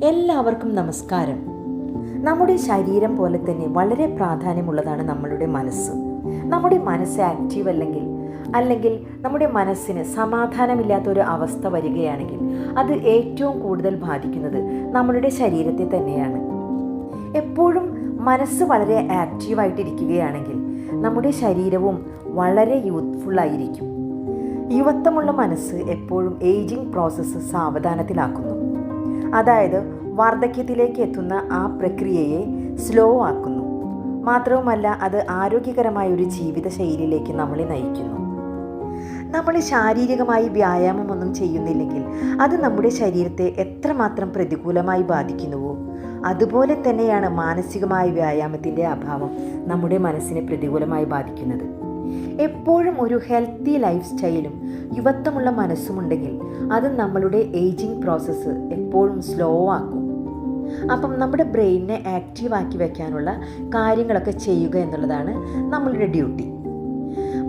എല്ലാവർക്കും നമസ്കാരം. നമ്മുടെ ശരീരം പോലെ തന്നെ വളരെ പ്രാധാന്യമുള്ളതാണ് നമ്മളുടെ മനസ്സ്. നമ്മുടെ മനസ്സ് ആക്റ്റീവ് അല്ലെങ്കിൽ നമ്മുടെ മനസ്സിന് സമാധാനമില്ലാത്തൊരു അവസ്ഥ വരികയാണെങ്കിൽ അത് ഏറ്റവും കൂടുതൽ ബാധിക്കുന്നത് നമ്മളുടെ ശരീരത്തെ തന്നെയാണ്. എപ്പോഴും മനസ്സ് വളരെ ആക്റ്റീവായിട്ടിരിക്കുകയാണെങ്കിൽ നമ്മുടെ ശരീരവും വളരെ യൂത്ത്ഫുള്ളായിരിക്കും. യുവത്വമുള്ള മനസ്സ് എപ്പോഴും ഏജിങ് പ്രോസസ്സ് സാവധാനത്തിലാക്കുന്നു. അതായത് വാർദ്ധക്യത്തിലേക്ക് എത്തുന്ന ആ പ്രക്രിയയെ സ്ലോ ആക്കുന്നു. മാത്രവുമല്ല, അത് ആരോഗ്യകരമായ ഒരു ജീവിതശൈലിയിലേക്ക് നമ്മളെ നയിക്കുന്നു. നമ്മൾ ശാരീരികമായി വ്യായാമമൊന്നും ചെയ്യുന്നില്ലെങ്കിൽ അത് നമ്മുടെ ശരീരത്തെ എത്രമാത്രം പ്രതികൂലമായി ബാധിക്കുന്നുവോ അതുപോലെ തന്നെയാണ് മാനസികമായ വ്യായാമത്തിൻ്റെ അഭാവം നമ്മുടെ മനസ്സിനെ പ്രതികൂലമായി ബാധിക്കുന്നത്. എപ്പോഴും ഒരു ഹെൽത്തി ലൈഫ് സ്റ്റൈലും യുവത്വമുള്ള മനസ്സുമുണ്ടെങ്കിൽ അത് നമ്മളുടെ ഏജിങ് പ്രോസസ്സ് എപ്പോഴും സ്ലോ ആക്കും. അപ്പം നമ്മുടെ ബ്രെയിനിനെ ആക്റ്റീവാക്കി വയ്ക്കാനുള്ള കാര്യങ്ങളൊക്കെ ചെയ്യുക എന്നുള്ളതാണ് നമ്മളുടെ ഡ്യൂട്ടി.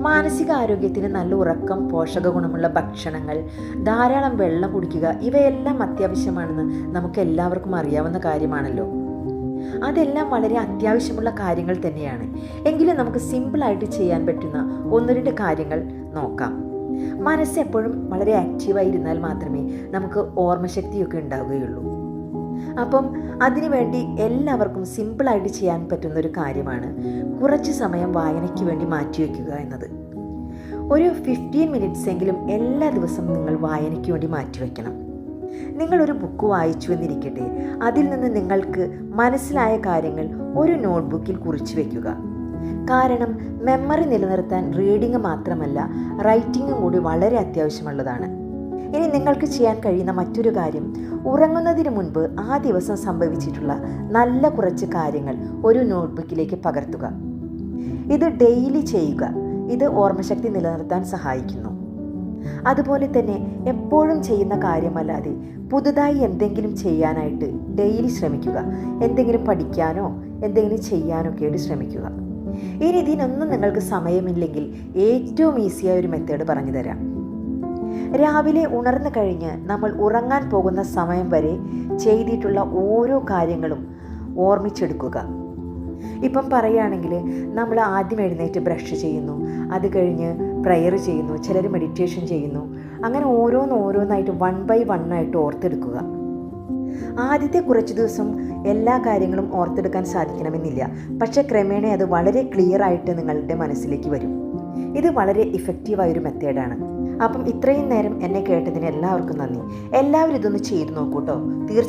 മാനസികാരോഗ്യത്തിന് നല്ല ഉറക്കം, പോഷക ഗുണമുള്ള ഭക്ഷണങ്ങൾ, ധാരാളം വെള്ളം കുടിക്കുക, ഇവയെല്ലാം അത്യാവശ്യമാണെന്ന് നമുക്ക് എല്ലാവർക്കും അറിയാവുന്ന കാര്യമാണല്ലോ. അതെല്ലാം വളരെ അത്യാവശ്യമുള്ള കാര്യങ്ങൾ തന്നെയാണ്. എങ്കിലും നമുക്ക് സിമ്പിളായിട്ട് ചെയ്യാൻ പറ്റുന്ന ഒന്ന് രണ്ട് കാര്യങ്ങൾ നോക്കാം. മനസ്സ് എപ്പോഴും വളരെ ആക്റ്റീവായിരുന്നാൽ മാത്രമേ നമുക്ക് ഓർമ്മശക്തിയൊക്കെ ഉണ്ടാവുകയുള്ളൂ. അപ്പം അതിനുവേണ്ടി എല്ലാവർക്കും സിമ്പിളായിട്ട് ചെയ്യാൻ പറ്റുന്നൊരു കാര്യമാണ് കുറച്ച് സമയം വായനയ്ക്ക് വേണ്ടി മാറ്റിവെക്കുക എന്നത്. ഒരു 15 മിനിറ്റ്സ് എങ്കിലും എല്ലാ ദിവസവും നിങ്ങൾ വായനയ്ക്ക് വേണ്ടി മാറ്റിവെക്കണം. നിങ്ങളൊരു ബുക്ക് വായിച്ചു എന്നിരിക്കട്ടെ, അതിൽ നിന്ന് നിങ്ങൾക്ക് മനസ്സിലായ കാര്യങ്ങൾ ഒരു നോട്ട്ബുക്കിൽ കുറിച്ച് വയ്ക്കുക. കാരണം മെമ്മറി നിലനിർത്താൻ റീഡിങ് മാത്രമല്ല, റൈറ്റിങ്ങും കൂടി വളരെ അത്യാവശ്യമുള്ളതാണ്. ഇനി നിങ്ങൾക്ക് ചെയ്യാൻ കഴിയുന്ന മറ്റൊരു കാര്യം, ഉറങ്ങുന്നതിന് മുൻപ് ആ ദിവസം സംഭവിച്ചിട്ടുള്ള നല്ല കുറച്ച് കാര്യങ്ങൾ ഒരു നോട്ട്ബുക്കിലേക്ക് പകർത്തുക. ഇത് ഡെയിലി ചെയ്യുക. ഇത് ഓർമ്മശക്തി നിലനിർത്താൻ സഹായിക്കുന്നു. അതുപോലെ തന്നെ എപ്പോഴും ചെയ്യുന്ന കാര്യമല്ലാതെ പുതുതായി എന്തെങ്കിലും ചെയ്യാനായിട്ട് ഡെയിലി ശ്രമിക്കുക. എന്തെങ്കിലും പഠിക്കാനോ എന്തെങ്കിലും ചെയ്യാനോ ഒക്കെ ശ്രമിക്കുക. ഇനി ഇതിനൊന്നും നിങ്ങൾക്ക് സമയമില്ലെങ്കിൽ ഏറ്റവും ഈസിയായ ഒരു മെത്തേഡ് പറഞ്ഞു തരാം. രാവിലെ ഉണർന്നു കഴിഞ്ഞ് നമ്മൾ ഉറങ്ങാൻ പോകുന്ന സമയം വരെ ചെയ്തിട്ടുള്ള ഓരോ കാര്യങ്ങളും ഓർമ്മിച്ചെടുക്കുക. ഇപ്പം പറയുകയാണെങ്കിൽ നമ്മൾ ആദ്യം എഴുന്നേറ്റ് ബ്രഷ് ചെയ്യുന്നു, അത് കഴിഞ്ഞ് പ്രയർ ചെയ്യുന്നു, ചിലർ മെഡിറ്റേഷൻ ചെയ്യുന്നു. അങ്ങനെ ഓരോന്നായിട്ട് 1 by 1 ആയിട്ട് ഓർത്തെടുക്കുക. ആദ്യത്തെ കുറച്ച് ദിവസം എല്ലാ കാര്യങ്ങളും ഓർത്തെടുക്കാൻ സാധിക്കണമെന്നില്ല, പക്ഷേ ക്രമേണ അത് വളരെ ക്ലിയർ ആയിട്ട് നിങ്ങളുടെ മനസ്സിലേക്ക് വരും. ഇത് വളരെ ഇഫക്റ്റീവായൊരു മെത്തേഡാണ്. അപ്പം ഇത്രയും നേരം എന്നെ കേട്ടതിന് എല്ലാവർക്കും നന്ദി. എല്ലാവരും ഇതൊന്ന് ചെയ്തു നോക്കൂ കേട്ടോ. തീർച്ചയായും